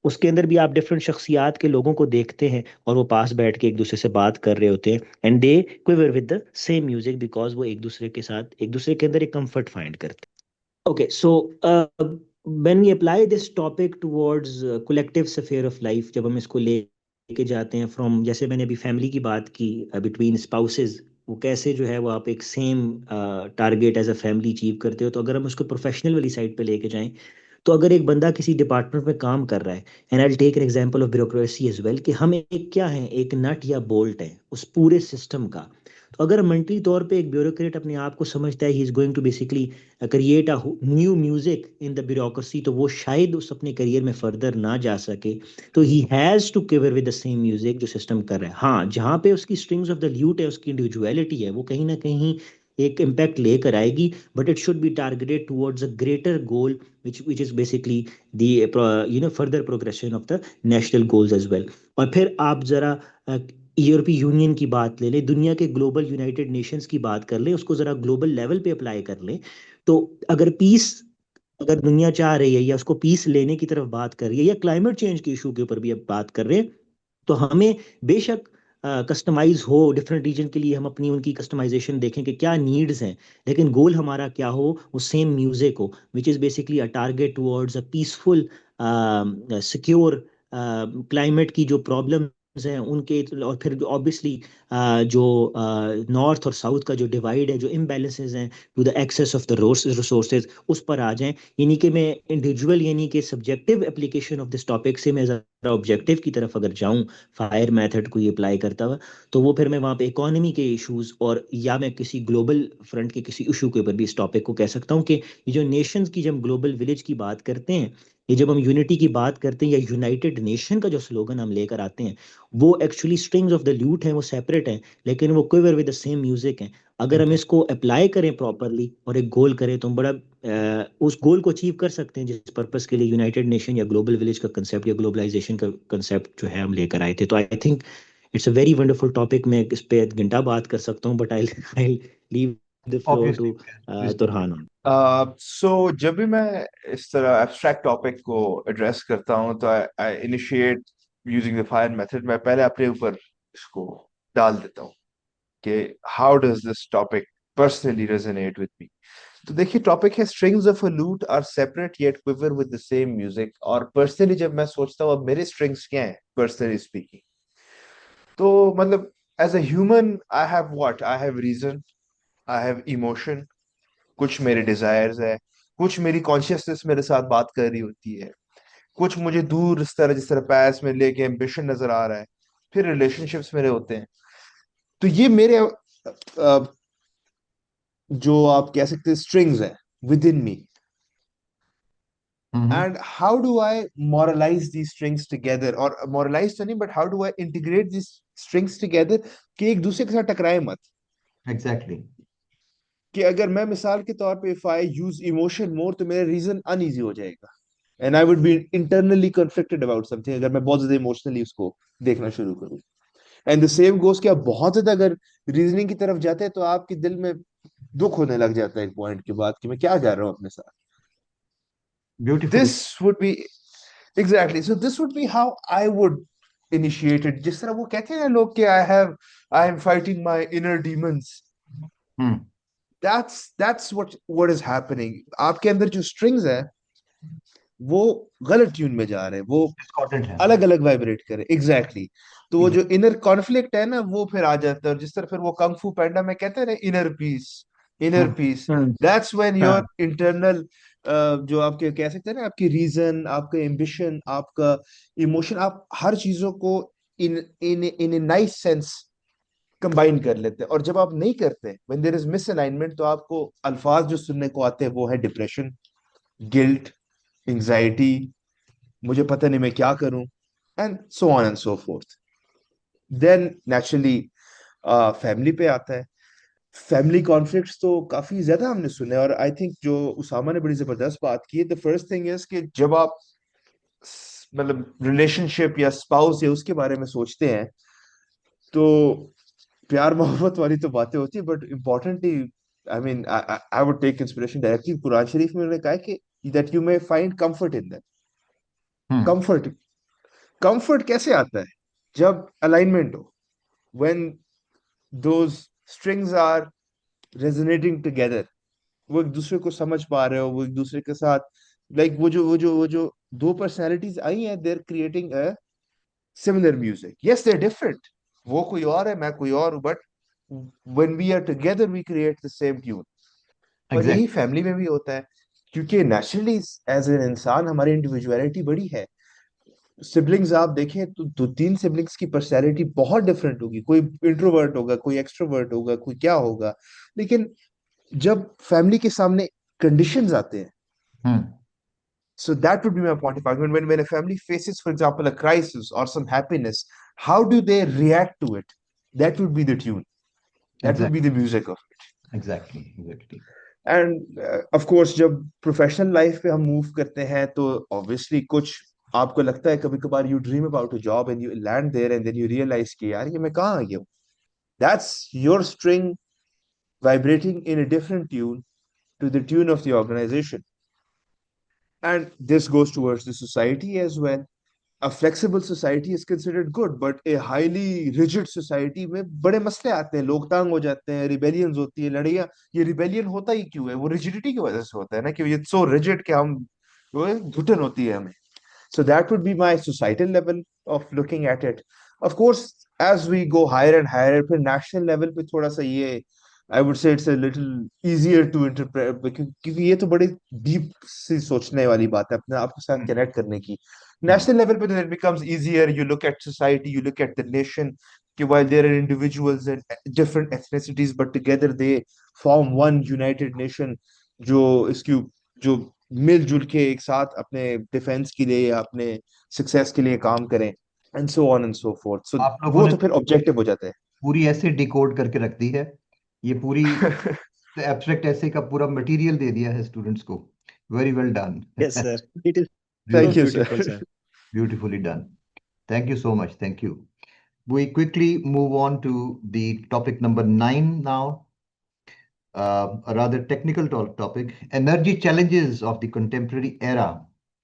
उसके अंदर भी आप डिफरेंट शख्सियात के लोगों को देखते हैं और वो पास बैठ के एक दूसरे से बात कर रहे होते हैं and they quiver with the same music because वो एक दूसरे के साथ एक दूसरे के अंदर एक कंफर्ट फाइंड करते हैं। Okay, so when we apply this topic towards collective sphere of life, जब हम इसको लेके जाते हैं फ्रॉम, जैसे मैंने अभी फैमिली की बात की, बिटवीन स्पाउसेस, वो कैसे जो है वो आप एक same target as a family achieve करते हो। तो अगर हम उसको प्रोफेशनल वाली साइड पे लेके जाएं, तो अगर एक बंदा किसी डिपार्टमेंट में काम कर रहा है, and I take an example of bureaucracy as well, कि हम एक क्या है, एक नट या बोल्ट है उस पूरे सिस्टम का। तो अगर मेंटली तौर पे एक ब्यूरोक्रेट अपने आप को समझता है he is going to basically create a new music in the bureaucracy, तो वो शायद उस अपने करियर में फर्दर ना जा सके। तो he has to cover with the same music जो सिस्टम कर रहा है। हाँ, जहाँ पे उसकी स्ट्रिंग्स ऑफ द ल्यूट है, उसकी इंडिविजुअलिटी है, वो कहीं ना कहीं एक इम्पैक्ट लेकर आएगी, but it should be targeted towards a greater goal which is basically the further progression of the national goals as well। और फिर आप जरा यूरोपीय यूनियन की बात ले लें, दुनिया के ग्लोबल यूनाइटेड नेशंस की बात कर लें, उसको जरा ग्लोबल लेवल पे अप्लाई कर लें। तो अगर पीस, अगर दुनिया चाह रही है या उसको पीस लेने की तरफ बात कर रही है या क्लाइमेट चेंज के इशू के ऊपर भी अब बात कर रहे हैं, तो हमें बेशक कस्टमाइज हो डिफरेंट रीजन के लिए, हम अपनी उनकी कस्टमाइजेशन देखें कि क्या नीड्स हैं, लेकिन गोल हमारा क्या हो, वो सेम म्यूजिक हो, which is basically a target towards a peaceful secure climate की जो प्रॉब्लम्स हैं उनके। और फिर ऑब्वियसली जो नॉर्थ और साउथ का जो डिवाइड है, जो इम्बैलेंसेस हैं to the access of the resources, उस पर आ जाएं। यानी कि मैं इंडिविजुअल यानी कि subjective application of this topic से मैं ज़रा ऑब्जेक्टिव की तरफ अगर जाऊं, फायर मेथड को ये अप्लाई करता हुआ, तो वो फिर मैं वहाँ पे इकोनॉमी के इश्यूज और या मैं किसी ग्लोबल फ्रंट के किसी इशू के ऊपर भी इस टॉपिक को कह सकता हूँ कि ये जो नेशंस की, जब ग्लोबल विलेज की बात करते हैं, ये जब हम यूनिटी की बात करते हैं या यूनाइटेड नेशन का जो स्लोगन हम लेकर आते हैं, वो actually strings of the lewd हैं, वो सेपरेट हैं, लेकिन वो quiver with the same music हैं। अगर हम इसको अप्लाई करें प्रॉपरली और एक गोल करें, तो हम बड़ा उस गोल को अचीव कर सकते हैं जिस पर्पस के लिए यूनाइटेड नेशन या ग्लोबल विलेज का कंसेप्ट या ग्लोबलाइजेशन का कंसेप्ट जो है हम लेकर आए थे। तो I think it's a very wonderful topic. मैं इस पे घंटा बात कर सकता हूँ, but I leave the floor Obviously, to please do. Turhan. So जब भी मैं इस तरह एब्स्ट्रैक्ट टॉपिक को एड्रेस करता हूँ तो I initiate using the fire method. मैं पहले अपने ऊपर इसको डाल देता हूँ कि how does this topic personally resonate with me. तो देखिए, टॉपिक है strings of a lute are separate yet quiver with the same music. और पर्सनली जब मैं सोचता हूँ अब मेरे स्ट्रिंग्स क्या हैं पर्सनली स्पीकिंग, तो मतलब as a human I have what, I have reason, I have emotion, कुछ मेरे डिजायर्स है, कुछ मेरी कॉन्शियसनेस मेरे साथ बात कर रही होती है, कुछ मुझे दूर इस तरह जिस तरह पास में लेके एम्बिशन नजर आ रहा है, फिर रिलेशनशिप्स मेरे होते हैं। तो ये मेरे जो आप कह सकते हैं स्ट्रिंग्स है within me. Mhm. And how do I moralize these strings together, और मॉरलाइज तो नहीं but how do I integrate these strings together कि एक दूसरे के साथ टकराए मत। Exactly. कि अगर मैं मिसाल के तौर पे इफ आई यूज इमोशन मोर तो मेरा रीजन अनईजी हो जाएगा, and I would be internally conflicted about something अगर मैं बहुत ज्यादा इमोशनली उसको देखना शुरू करूँ। एंड द सेम गोस कि आप बहुत ज्यादा अगर रीजनिंग की तरफ जाते हैं तो आपके दिल में दुख होने लग जाता है एक पॉइंट के बाद कि मैं क्या जा रहा हूँ अपने साथ। Beautifully. This would be exactly, so this would B how I would initiated. जिस तरह वो कहते हैं ना लोग कि I am fighting my inner demons. Hmm. that's what is happening. आपके अंदर जो स्ट्रिंग्स है वो गलत ट्यून में जा रहे हैं, वो डिस्कॉर्डेंट है। अलग अलग वाइब्रेट करे, एग्जैक्टली exactly. तो वो जो Exactly. इनर कॉन्फ्लिक्ट है ना वो फिर आ जाता है, और जिस तरह फिर वो कंग फू पैंडा में कहते हैं ना, inner hmm peace, hmm that's when your हाँ इंटरनल जो आपके कह सकते हैं ना, आपकी रीजन, आपका एम्बिशन, आपका इमोशन, आप हर चीजों को इन इन इन ए नाइस सेंस कंबाइन कर लेते हैं। और जब आप नहीं करते, व्हेन देयर इज मिसअलाइनमेंट, तो आपको अल्फाज जो सुनने को आते हैं वो है डिप्रेशन, गिल्ट, एंजाइटी, मुझे पता नहीं मैं क्या करूं, and so on and so forth. Then naturally family पे आता है। फैमिली कॉन्फ्लिक्ट्स तो काफी ज्यादा हमने सुने, और आई थिंक जो उसामा ने बड़ी जबरदस्त बात की है, द फर्स्ट थिंग इज कि जब आप मतलब रिलेशनशिप या स्पाउस या उसके बारे में सोचते हैं, तो प्यार मोहब्बत वाली तो बातें होती है, but importantly I mean I would take inspiration directly Quran शरीफ में। उन्होंने कहा है कि that you may find comfort in that. Hmm comfort, comfort कैसे आता है? जब अलाइनमेंट हो, when those strings are resonating together, वो एक दूसरे को समझ पा रहे हो, वो एक दूसरे के साथ लाइक वो जो दो पर्सनालिटीज आई हैं, they are creating a similar music. Yes they are different, वो कोई और है, मैं कोई और हूँ, but when we are together we create the same tune. और यही एग्जैक्टली। फैमिली में भी होता है, क्योंकि नेचुरली एज एन इंसान हमारी इंडिविजुअलिटी बड़ी है। सिबलिंग्स आप देखें तो दो तीन सिबलिंग्स की पर्सनैलिटी बहुत डिफरेंट होगी, कोई इंट्रोवर्ट होगा, कोई एक्सट्रोवर्ट होगा, कोई क्या होगा। लेकिन जब फैमिली के सामने कंडीशंस आते हैं, हम्म so that would be my point of argument. When a family faces, for example, a crisis or some happiness, how do they react to it? That would be the tune. That would be exactly the music of it. Exactly exactly. End of course जब professional life पे हम move करते हैं, तो obviously कुछ आपको लगता है कभी कभार, you dream about a job and you land there and then you realize कि यार ये मैं कहाँ आ गया हूँ। That's your string vibrating in a different tune to the tune of the organization. And this goes towards the society as well. A flexible society is considered good, but a highly rigid society में बड़े मसले आते हैं, लोग तंग हो जाते हैं, रिबेलियंस होती है, लड़ाइयाँ। ये रिबेलियन होता ही क्यों है? वो रिजिडिटी की वजह से होता है ना, कि ये सो रिजिड कि हम, वो घुटन होती है हमें। So that would be my societal level of looking at it. Of course, as we go higher and higher, फिर national level पे थोड़ा सा ये, I would say it's a little easier to interpret, क्योंकि ये तो बड़ी deep सी सोचने वाली बात है, अपने आप के साथ connect करने की। हम्म National level पे तो it becomes easier. You look at society, you look at the nation, कि while there are individuals and different ethnicities, but together they form one united nation, जो इसकी जो मिलजुल के एक साथ अपने डिफेंस के लिए या अपने सक्सेस के लिए काम करें, and so on and so forth. So आप लोगों वो ने तो फिर तो ऑब्जेक्टिव हो जाता पूरी ऐसे डिकोड करके रख दी है, ये पूरी है। एब्स्ट्रैक्ट ऐसे का पूरा मटेरियल दे दिया है स्टूडेंट्स को। Very well done. Yes sir, it is so thank you beautiful sir. Sir. Beautifully done. Thank you so much. Thank you. We quickly move on to the topic number 9 now, a rather technical topic, energy challenges of the contemporary era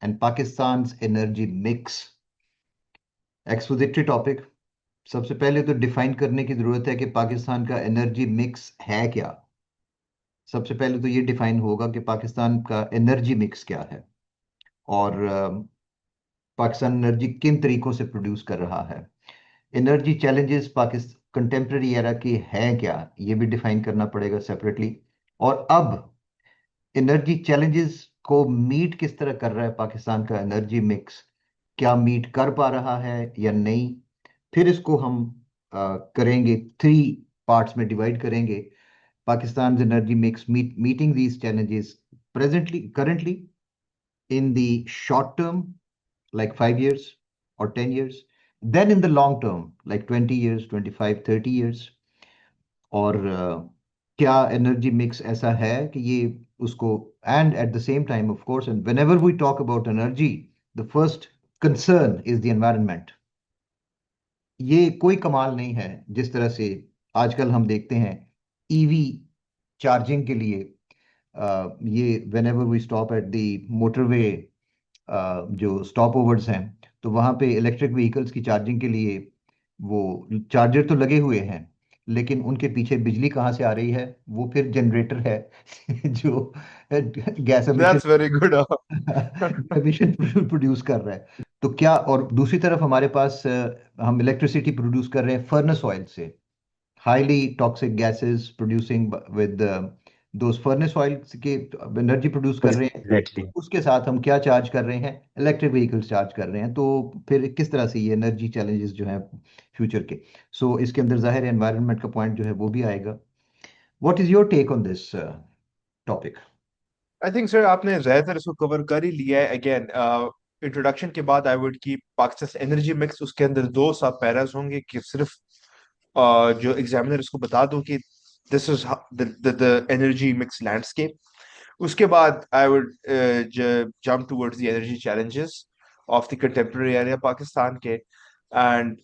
and Pakistan's energy mix. Expository topic. सबसे पहले तो define करने की जरूरत है कि पाकिस्तान का energy mix है क्या। सबसे पहले तो ये डिफाइन होगा कि पाकिस्तान का एनर्जी मिक्स क्या है, और पाकिस्तान एनर्जी किन तरीकों से प्रोड्यूस कर रहा है। Energy challenges Pakistan contemporary era के हैं क्या, ये भी डिफाइन करना पड़ेगा सेपरेटली। और अब एनर्जी चैलेंजेस को मीट किस तरह कर रहा है पाकिस्तान का एनर्जी मिक्स, क्या मीट कर पा रहा है या नहीं। फिर इसको हम करेंगे 3 पार्ट्स में डिवाइड करेंगे। Pakistan energy mix meeting these challenges currently in the short term, like 5 years or 10 years, then in the long term, like 20 years, 25, 30 years, और क्या एनर्जी मिक्स ऐसा है कि ये उसको, and at the same time of course, and whenever we talk about energy, the first concern is the environment. ये कोई कमाल नहीं है जिस तरह से आजकल हम देखते हैं ईवी चार्जिंग के लिए, ये whenever we stop at the motorway, जो स्टॉप ओवर्स हैं, तो वहाँ पे इलेक्ट्रिक व्हीकल्स की चार्जिंग के लिए वो चार्जर तो लगे हुए हैं, लेकिन उनके पीछे बिजली कहाँ से आ रही है? वो फिर जनरेटर है जो gas That's very good. Emission produce कर रहा है। तो क्या, और दूसरी तरफ हमारे पास हम इलेक्ट्रिसिटी प्रोड्यूस कर रहे हैं फर्नेस ऑयल से, highly toxic gases producing with those furnace oils के एनर्जी प्रोड्यूस कर रहे हैं। एग्जैक्टली। उसके साथ हम क्या चार्ज कर रहे हैं? इलेक्ट्रिक व्हीकल्स चार्ज कर रहे हैं। तो फिर किस तरह से ये एनर्जी चैलेंजेस जो हैं फ्यूचर के, सो इसके अंदर जाहिर है एनवायरनमेंट का पॉइंट जो है वो भी आएगा। What is your take on this topic? I think sir आपने ज्यादातर इसको कवर कर ही लिया है। अगेन इंट्रोडक्शन के बाद I would keep Pakistan energy mix, उसके अंदर दो सब पैरास होंगे कि सिर्फ जो एग्जामिनर इसको बता दो कि this is the energy mix landscape. उसके बाद I would jump towards the energy challenges of the contemporary area Pakistan के, and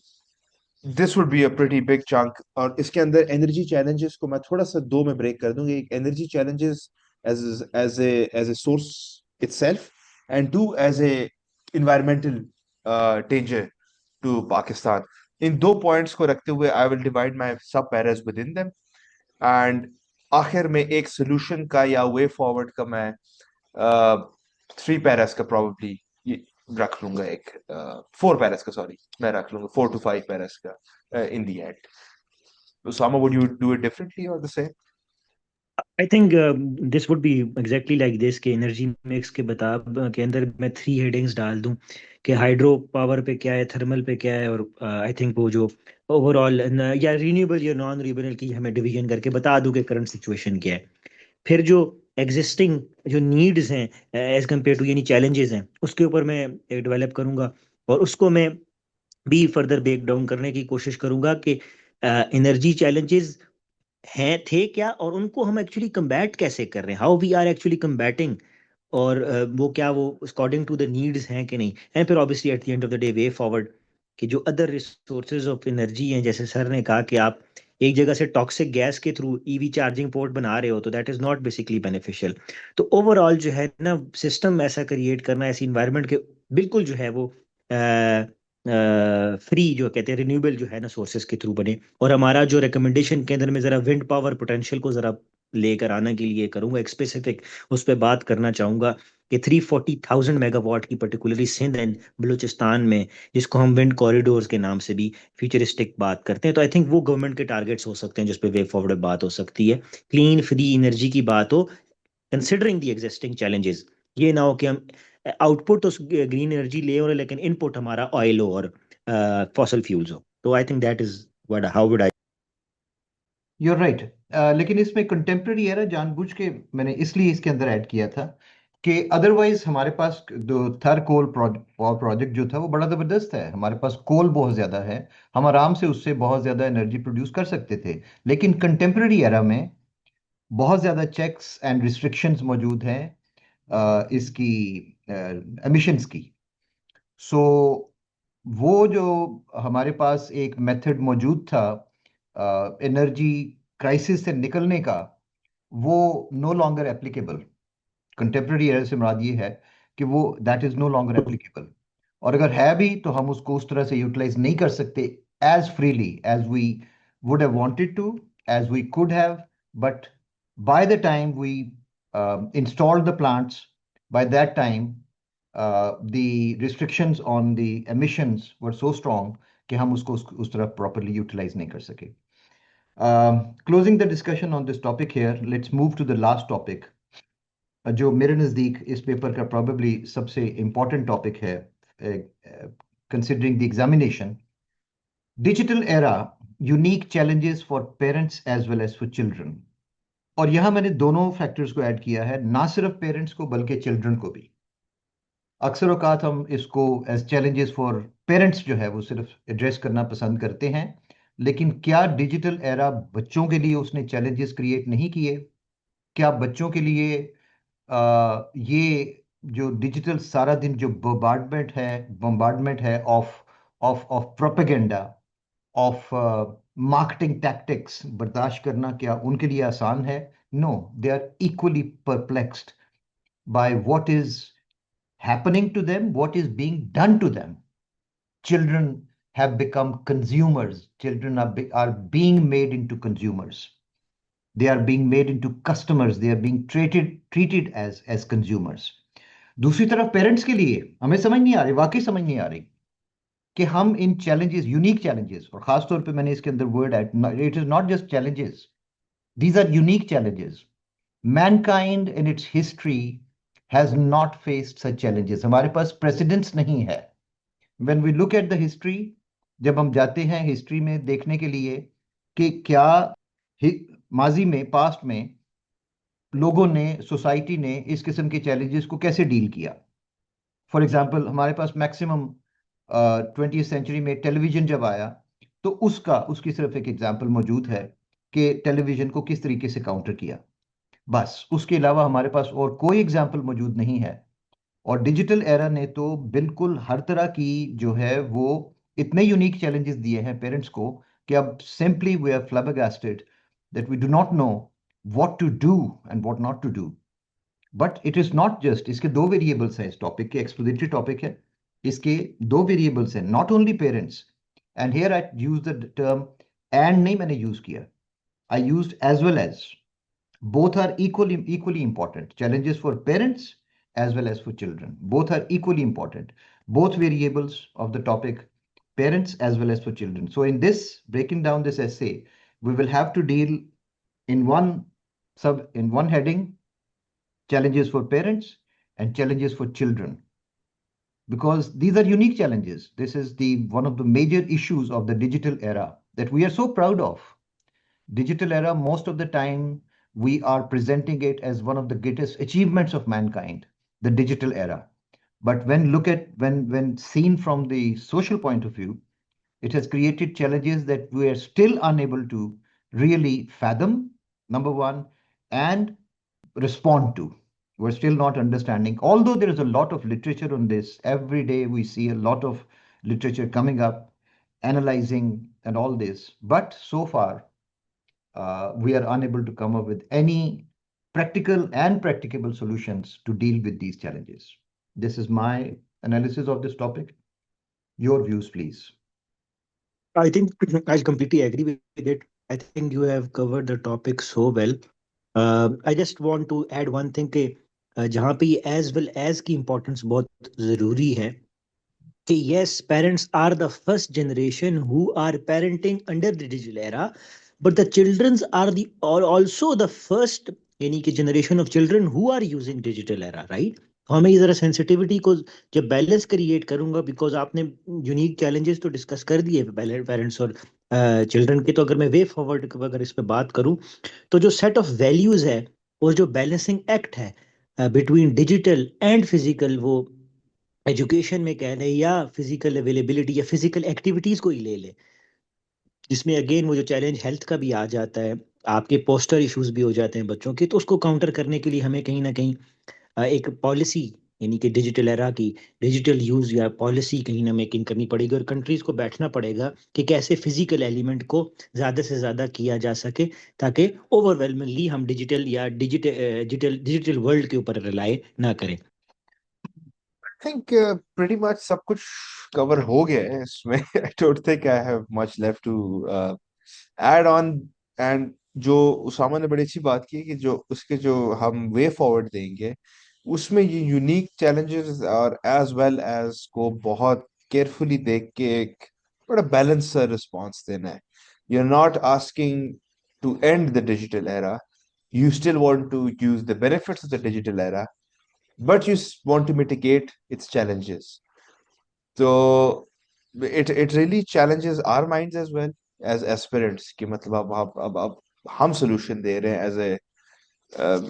this would be a pretty big chunk. और इसके अंदर एनर्जी चैलेंजेस को मैं थोड़ा सा दो में ब्रेक कर दूंगी। एक energy challenges as a source itself, and two as a environmental danger to Pakistan. इन दो पॉइंट्स को रखते हुए आई विल डिवाइड माय सब Paris with in them, and आखिर में एक सोल्यूशन का या वे फॉरवर्ड का मैं थ्री पैरास का प्रॉब्ली रख लूंगा, एक फोर पैरास का, सॉरी, मैं रख लूंगा 4 to 5 पैरास का in the end. Usama, would you do it differently or the same? I think this would be exactly like this के एनर्जी मिक्स के अंदर मैं 3 हेडिंग्स डाल दूं कि हाइड्रो पावर पे क्या है, थर्मल पे क्या है, और आई थिंक वो जो ओवरऑल या रिन्यूएबल या नॉन रिन्यूएबल की हमें डिवीजन करके बता दूं कि करंट सिचुएशन क्या है। फिर जो एग्जिस्टिंग जो नीड्स हैं एज कम्पेयर टू यानी चैलेंजेस हैं उसके ऊपर मैं डेवलप करूंगा, और उसको मैं भी फर्दर ब्रेक डाउन करने की कोशिश करूंगा कि एनर्जी चैलेंजेस हैं थे क्या, और उनको हम एक्चुअली कम्बैट कैसे कर रहे हैं, how we are actually combating, और वो क्या वो अकॉर्डिंग टू द नीड्स हैं कि नहीं। एंड फिर obviously at the end of the day way forward कि जो अदर रिसोर्सेज ऑफ एनर्जी हैं, जैसे सर ने कहा कि आप एक जगह से टॉक्सिक गैस के थ्रू ईवी चार्जिंग पोर्ट बना रहे हो तो that is not basically beneficial. तो ओवरऑल जो है ना सिस्टम ऐसा क्रिएट करना ऐसी इन्वायरमेंट के बिल्कुल जो है वो फ्री जो कहते हैं रिन्यूएबल जो है ना सोर्सेज के थ्रू बने। और हमारा जो रिकमेंडेशन के अंदर में ज़रा विंड पावर पोटेंशियल को ज़रा लेकर आने के लिए करूंगा एक स्पेसिफिक उस पर बात करना चाहूंगा कि 340,000 मेगावाट की पर्टिकुलरली सिंध एंड बलूचिस्तान में, जिसको हम विंड कॉरिडोर्स के नाम से भी फ्यूचरिस्टिक बात करते हैं, तो आई थिंक वो गवर्नमेंट के टारगेट्स हो सकते हैं जिस पे वे फॉरवर्ड बात हो सकती है। क्लीन फ्री एनर्जी की बात हो कंसिडरिंग द एग्जिस्टिंग चैलेंजेस, ये ना हो कि हम आउटपुट तो ग्रीन एनर्जी ले हो लेकिन इनपुट हमारा ऑयल हो और फॉसल फ्यूल्स हो। तो I think that is what how would I. You are right. लेकिन इसमें कंटेम्प्रेरी एरा जानबूझ के मैंने इसलिए इसके अंदर ऐड किया था कि अदरवाइज हमारे पास जो थर कोल पावर प्रोजेक्ट जो था वो बड़ा ज़बरदस्त है, हमारे पास कोल बहुत ज़्यादा है, हम आराम से उससे बहुत ज़्यादा एनर्जी प्रोड्यूस कर सकते थे। लेकिन कंटेम्प्रेरी एरा में बहुत ज़्यादा चेक्स एंड रिस्ट्रिक्शंस मौजूद हैं इसकी एमिशंस की। सो वो जो हमारे पास एक मेथड मौजूद था एनर्जी क्राइसिस से निकलने का, वो no longer applicable. Contemporary era से मुराद ये है कि वो that is no longer applicable, और अगर है भी तो हम उसको उस तरह से यूटिलाइज नहीं कर सकते as freely as we would have wanted to, as we could have. But by the time we installed the plants, by that time the restrictions on the emissions were so strong कि हम उसको उस तरह properly utilize नहीं कर सके। Closing the discussion on this topic here, let's move to the last topic, जो मेरे नज़दीक इस पेपर का probably सबसे important topic है, considering the examination. Digital era, unique challenges for parents as well as for children. और यहां मैंने दोनों फैक्टर्स को ऐड किया है, ना सिर्फ पेरेंट्स को बल्कि चिल्ड्रन को भी। अक्सर औकात हम इसको एज चैलेंजेस फॉर पेरेंट्स जो है वो सिर्फ एड्रेस करना पसंद करते हैं, लेकिन क्या डिजिटल एरा बच्चों के लिए उसने चैलेंजेस क्रिएट नहीं किए? क्या बच्चों के लिए ये जो डिजिटल सारा दिन जो बम्बार्डमेंट है of of of propaganda, of marketing tactics बर्दाश्त करना, क्या उनके लिए आसान है? No, they are equally perplexed by what is happening to them, what is being done to them. Children have become consumers. Children are being made into consumers. They are being made into customers. They are being treated as consumers. दूसरी तरफ parents के लिए हमें समझ नहीं आ रही, वाकई समझ नहीं आ रही कि हम इन चैलेंजेस, यूनिक चैलेंजेस, और खास तौर पे मैंने इसके अंदर word add, it is not just challenges, these are unique challenges. Mankind in its history has not faced such challenges. हमारे पास प्रेसिडेंट्स नहीं है. When we look at the history, जब हम जाते हैं हिस्ट्री में देखने के लिए कि क्या माजी में, पास्ट में लोगों ने, सोसाइटी ने इस किस्म के चैलेंजेस को कैसे डील किया. फॉर एग्जांपल, हमारे पास मैक्सिमम 20th सेंचुरी में टेलीविजन जब आया तो उसकी सिर्फ एक एग्जांपल मौजूद है कि टेलीविजन को किस तरीके से काउंटर किया. बस उसके अलावा हमारे पास और कोई एग्जांपल मौजूद नहीं है. और डिजिटल एरा ने तो बिल्कुल हर तरह की जो है वो इतने यूनिक चैलेंजेस दिए हैं पेरेंट्स को कि अब simply we are flabbergasted that we do not know what to do and what not to do. But it is not just, इसके दो वेरिएबल्स हैं. इस टॉपिक के एक्सप्लेनेटरी टॉपिक है, इसके दो वेरिएबल्स हैं. Not only parents, and here I use the term and, नहीं मैंने यूज किया, I used as well as. Both are equally important. Challenges for parents as well as for children, both are equally important. Both variables of the topic, parents as well as for children. So in this, breaking down this essay, we will have to deal in one heading, challenges for parents and challenges for children, because these are unique challenges. This is one of the major issues of the digital era that we are so proud of. Digital era, most of the time we are presenting it as one of the greatest achievements of mankind, the digital era. But when seen from the social point of view, it has created challenges that we are still unable to really fathom, number one, and respond to. We're still not understanding, although there is a lot of literature on this. Every day we see a lot of literature coming up, analyzing and all this. But so far, we are unable to come up with any practical and practicable solutions to deal with these challenges. This is my analysis of this topic. Your views, please. I think I completely agree with it. I think you have covered the topic so well. I just want to add one thing कि जहाँ पे as well as की importance बहुत ज़रूरी है कि yes, parents are the first generation who are parenting under the digital era, but the children are also the first, यानी कि generation of children who are using digital era, right? हमें इधर sensitivity को जब बैलेंस क्रिएट करूंगा, because आपने unique challenges तो discuss कर दिए पेरेंट्स और चिल्ड्रन के, तो अगर मैं वे फॉरवर्ड अगर इस पे बात करूं तो जो सेट ऑफ वैल्यूज है और जो बैलेंसिंग एक्ट है बिटवीन डिजिटल एंड फिजिकल, वो एजुकेशन में कह लें या फिजिकल अवेलेबिलिटी या फिजिकल एक्टिविटीज को ही ले ले, जिसमें अगेन वो जो चैलेंज हेल्थ का भी आ जाता है, आपके पोस्टर इश्यूज भी हो जाते हैं बच्चों के, तो उसको काउंटर करने के लिए हमें कहीं ना कहीं एक पॉलिसी, यानी कि डिजिटल एरा की डिजिटल यूज या पॉलिसी कहीं ना मेकिंग करनी पड़ेगी और कंट्रीज को बैठना पड़ेगा कि कैसे फिजिकल एलिमेंट को ज्यादा से ज्यादा किया जा सके, ताकि ओवरवेलमिंगली हम डिजिटल या डिजिटल वर्ल्ड के ऊपर रिलाय ना करें. I think pretty much सब कुछ cover हो गया है इसमें. I don't think I have much left to add on. And जो उसामा ने बड़ी अच्छी बात की कि जो उसके जो हम वे फॉरवर्ड देंगे उसमें ये यूनिक चैलेंजेस और एज वेल एज को बहुत केयरफुली देख के एक बड़ा बैलेंस रिस्पॉन्स देना है. You are not asking to and the digital era, you still want to use the benefits of the digital era, but you want to mitigate its challenges. So it really challenges our minds as well as aspirants कि मतलब अब हम solution दे रहे हैं as a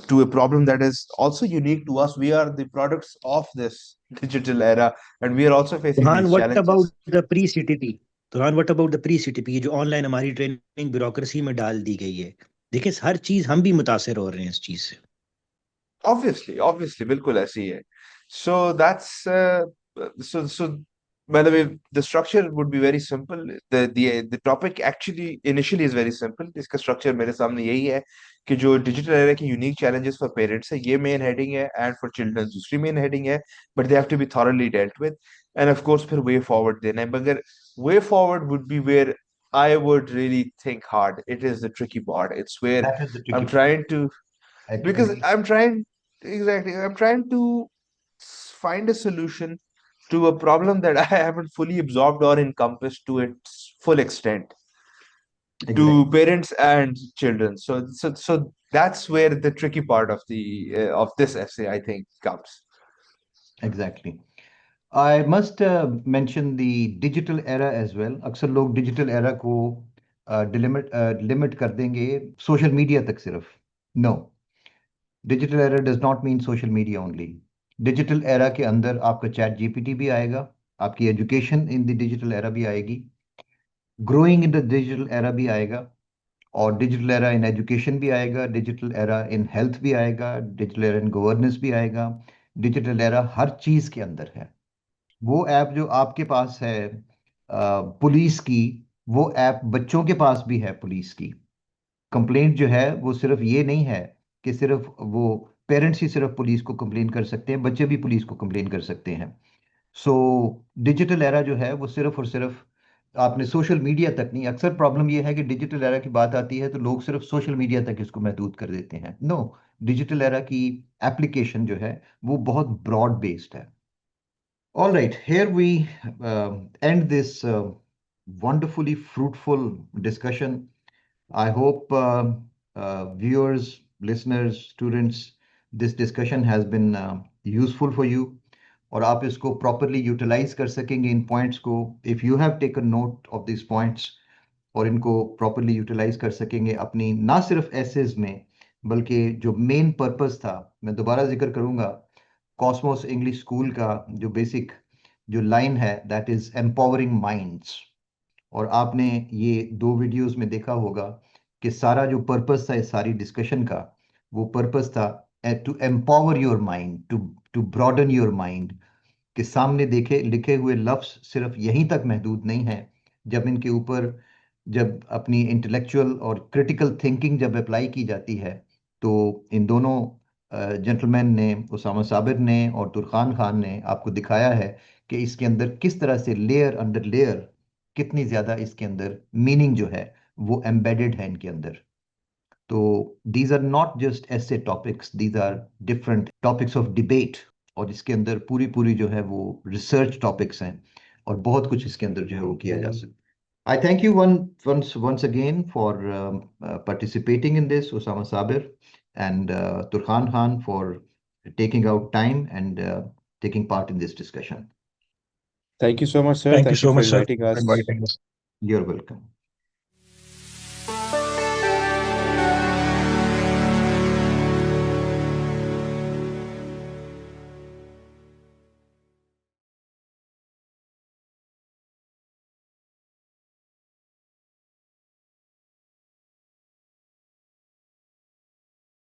to a problem that is also unique to us. We are the products of this digital era and we are also facing Tuhan, these what challenges. about the pre-CTP? तुहान, what about the pre-CTP? ये जो online हमारी training bureaucracy में डाल दी गई है, देखिए हर चीज हम भी मुतासिर हो रहे हैं इस चीज से. Obviously बिल्कुल ऐसी है. So that's so by the way, the structure would be very simple. The topic actually initially is very simple. इसका structure मेरे सामने यही है कि जो digital era की unique challenges for parents है, ये main heading है, and for children दूसरी main heading है, but they have to be thoroughly dealt with. and of course फिर way forward देना है, मगर way forward would be where I would really think hard. It is the tricky part. It's where That is the tricky I'm part. trying to, because Agree. I'm trying, exactly, I'm trying to find a solution to a problem that I haven't fully absorbed or encompassed to its full extent to Exactly. parents and children. So that's where the tricky part of the of this essay, I think, comes. Exactly. I must mention the digital era as well. अक्सर लोग digital era को limit कर देंगे social media तक सिर्फ. No, digital era does not mean social media only. Digital era के अंदर आपका chat GPT भी आएगा, आपकी education in the digital era भी आएगी, growing in the digital era भी आएगा, और डिजिटल एरा इन एजुकेशन भी आएगा, डिजिटल एरा इन हेल्थ भी आएगा, डिजिटल एरा इन गवर्नेंस भी आएगा, डिजिटल एरा हर चीज के अंदर है। वो ऐप जो आपके पास है पुलिस की, वो ऐप बच्चों के पास भी है पुलिस की। कंप्लेंट जो है वो सिर्फ ये नहीं है कि सिर्फ वो पेरेंट्स ही सिर्फ पुलिस को कंप्लेन कर सकते हैं, बच्चे भी पुलिस को कंप्लेन कर सकते हैं। सो डिजिटल एरा जो है वो सिर्फ और सिर्फ आपने सोशल मीडिया तक नहीं, अक्सर प्रॉब्लम ये है कि डिजिटल एरा की बात आती है तो लोग सिर्फ सोशल मीडिया तक इसको महदूद कर देते हैं। नो, डिजिटल एरा की एप्लीकेशन जो है वो बहुत ब्रॉड बेस्ड है। All right, here we end this wonderfully fruitful discussion. I hope viewers, listeners, students, this discussion has been useful for you. और आप इसको प्रॉपरली यूटिलाइज कर सकेंगे इन पॉइंट्स को, if you have taken note of this points, और इनको properly utilise कर सकेंगे अपनी ना सिर्फ एसेज में, बल्कि जो मेन पर्पस था, मैं दोबारा जिक्र करूंगा कॉस्मोस इंग्लिश स्कूल का जो बेसिक जो लाइन है, दैट इज एम्पावरिंग माइंड्स। और आपने ये 2 वीडियोस में देखा होगा कि सारा जो पर्पस था इस सारी डिस्कशन का, वो पर्पस था to empower your mind, to broaden your mind, के सामने देखे लिखे हुए लफ्ज सिर्फ यहीं तक महदूद नहीं है। जब इनके ऊपर जब अपनी इंटेलेक्चुअल और क्रिटिकल थिंकिंग जब अप्लाई की जाती है, तो इन दोनों जेंटलमैन ने, उसामा साबिर ने और तुरखान खान ने आपको दिखाया है कि इसके अंदर किस तरह से लेयर अंडर लेयर कितनी ज़्यादा इसके अंदर मीनिंग जो है वो एम्बेडेड है इनके अंदर। तो दीज आर नॉट जस्ट ऐसे topics, these are different topics of debate, और इसके अंदर पूरी पूरी जो है वो रिसर्च टॉपिक्स हैं, और बहुत कुछ इसके अंदर जो है वो किया जा सकता है। I thank you once again for participating in this, Osama Sabir and Turkhan Khan, for taking out time and taking part in this discussion. Thank you so much, sir. Thank you Thank you so for much, sir, inviting for us. inviting us. You're welcome.